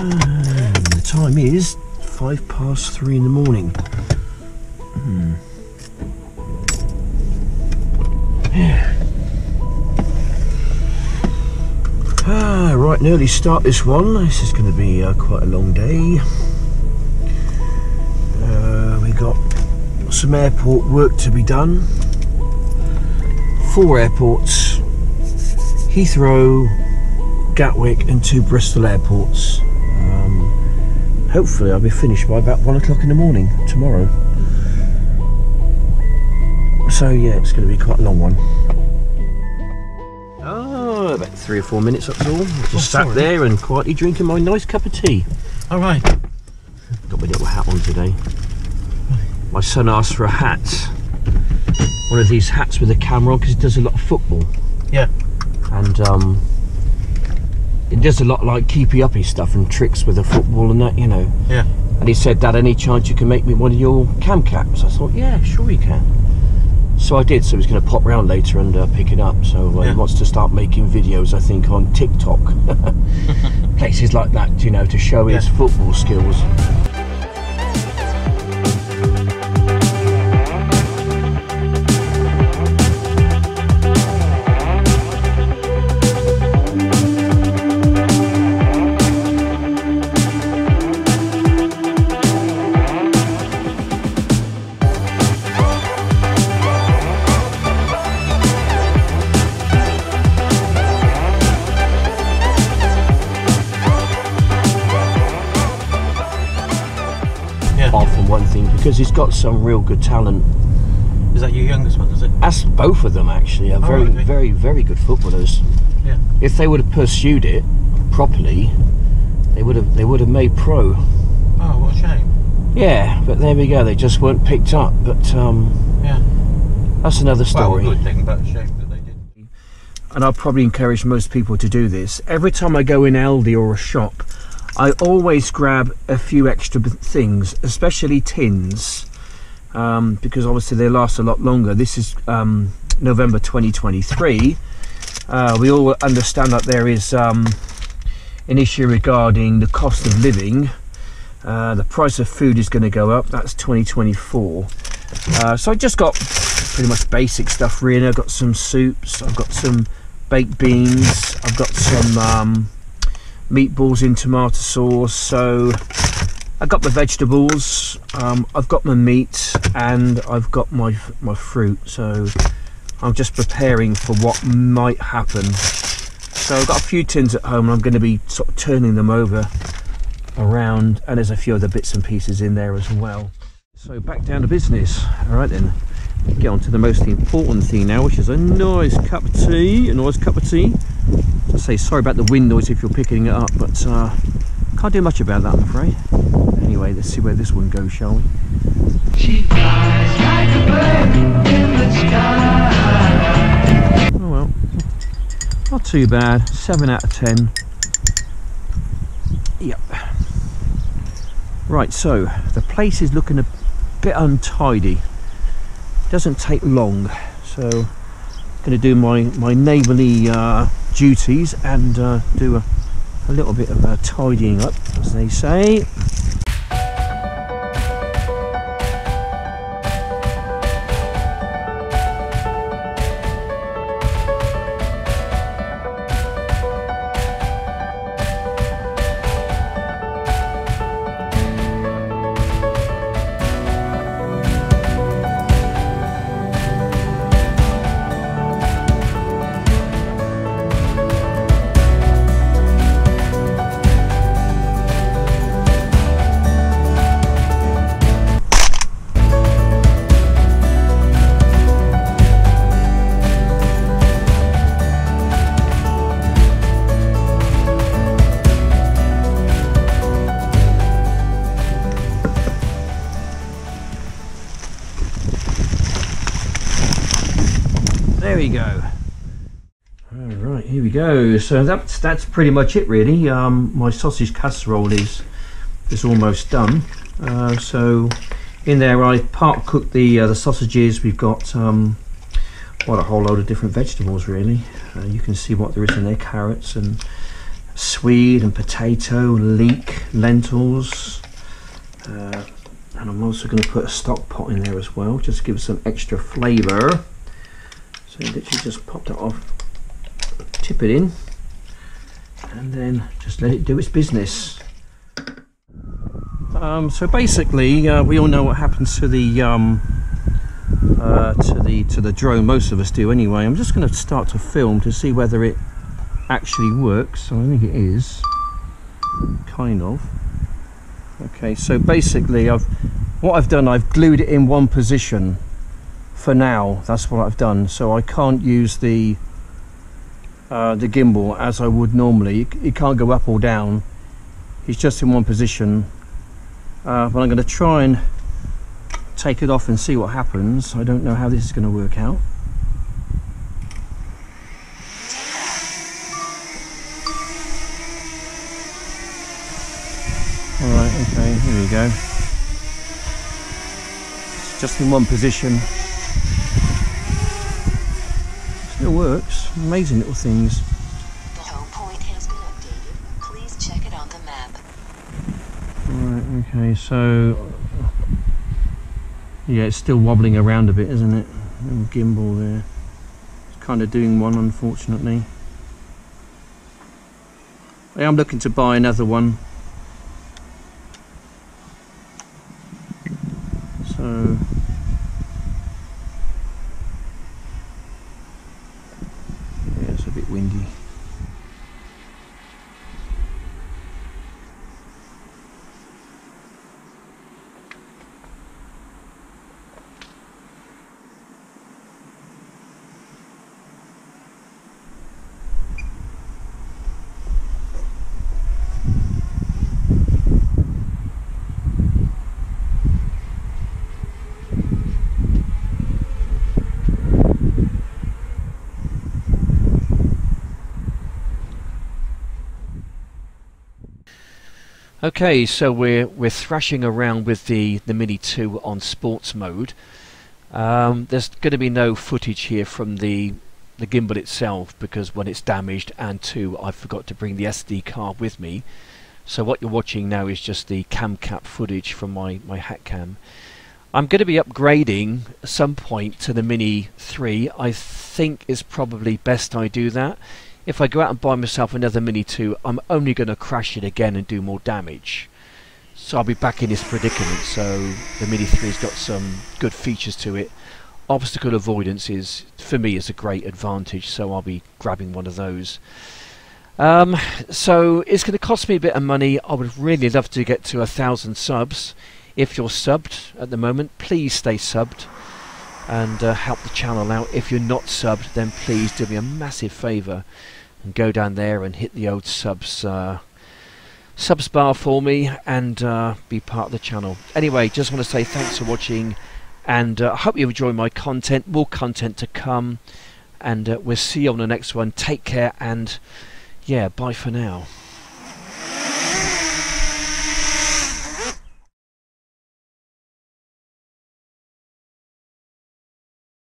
The time is 3:05 in the morning. Right, an early start this one. This is going to be quite a long day. We got some airport work to be done. 4 airports: Heathrow, Gatwick and 2 Bristol airports. Hopefully I'll be finished by about 1 o'clock in the morning tomorrow. So yeah, it's going to be quite a long one. Oh, about 3 or 4 minutes, that's all. Just sat there and quietly drinking my nice cup of tea. All right. Got my little hat on today. My son asked for a hat. One of these hats with a camera on, because he does a lot of football. Yeah. And it does a lot like keepy uppy stuff and tricks with the football and that, you know. Yeah. And he said, "Dad, any chance you can make me one of your cam caps?" I thought, yeah, sure you can. So I did. So he's going to pop round later and pick it up. So he wants to start making videos, I think, on TikTok, places like that, you know, to show his football skills. One thing, because he's got some real good talent. Is that your youngest one, is it? That's both of them actually are very good footballers. Yeah. If they would have pursued it properly, they would have made pro. Oh, what a shame. Yeah, but there we go. They just weren't picked up. But yeah, that's another story. Well, a good thing, but a shame that they didn't. And I'll probably encourage most people to do this. Every time I go in Aldi or a shop, I always grab a few extra things, especially tins, because obviously they last a lot longer. This is November 2023. We all understand that there is an issue regarding the cost of living. The price of food is going to go up. That's 2024. So I just got pretty much basic stuff really. I've got some soups, I've got some baked beans, I've got some meatballs in tomato sauce. So I got my vegetables, I've got my meat, and I've got my fruit. So I'm just preparing for what might happen. So I've got a few tins at home and I'm going to be sort of turning them over around, and there's a few other bits and pieces in there as well. So back down to business. All right then, get on to the most important thing now, which is a nice cup of tea. I say sorry about the wind noise if you're picking it up, but can't do much about that, I'm afraid. Anyway, let's see where this one goes, shall we? She flies like a bird in the sky. Oh well, not too bad. 7 out of 10. Yep. Right, so the place is looking a bit untidy. Doesn't take long, so I'm going to do my neighbourly duties and do a little bit of tidying up, as they say. There we go. All right, here we go. So that's pretty much it really. My sausage casserole is almost done. So in there I part cooked the sausages. We've got quite a whole load of different vegetables really. You can see what there is in there: carrots and swede and potato, leek, lentils, and I'm also going to put a stock pot in there as well, just to give some extra flavour. So literally just pop that off, tip it in, and then just let it do its business. So basically, we all know what happens to the drone. Most of us do anyway. I'm just going to start to film to see whether it actually works. I think it is, kind of. Okay, so basically, what I've done, I've glued it in one position for now. That's what I've done. So I can't use the gimbal as I would normally. It can't go up or down. It's just in one position. But I'm going to try and take it off and see what happens. I don't know how this is going to work out. Alright, okay, here we go. It's just in one position. Still works. Amazing little things. The home point has been updated. Please check it on the map. Right, okay, so yeah, it's still wobbling around a bit, isn't it? Little gimbal there. It's kind of doing one, unfortunately. I am looking to buy another one. So yeah, it's a bit windy. Okay, so we're thrashing around with the Mini 2 on sports mode. There's going to be no footage here from the gimbal itself because when it's damaged, and two, I forgot to bring the SD card with me. So what you're watching now is just the cam cap footage from my Hatcam. I'm going to be upgrading at some point to the Mini 3. I think it's probably best I do that. If I go out and buy myself another Mini 2, I'm only going to crash it again and do more damage. So I'll be back in this predicament. So the Mini 3's got some good features to it. Obstacle avoidance is, for me, is a great advantage, so I'll be grabbing one of those. So it's going to cost me a bit of money. I would really love to get to 1,000 subs. If you're subbed at the moment, please stay subbed and help the channel out. If you're not subbed, then please do me a massive favour and go down there and hit the old subs bar for me and be part of the channel. Anyway, just want to say thanks for watching, and I hope you enjoy my content. More content to come, and we'll see you on the next one. Take care, and yeah, bye for now.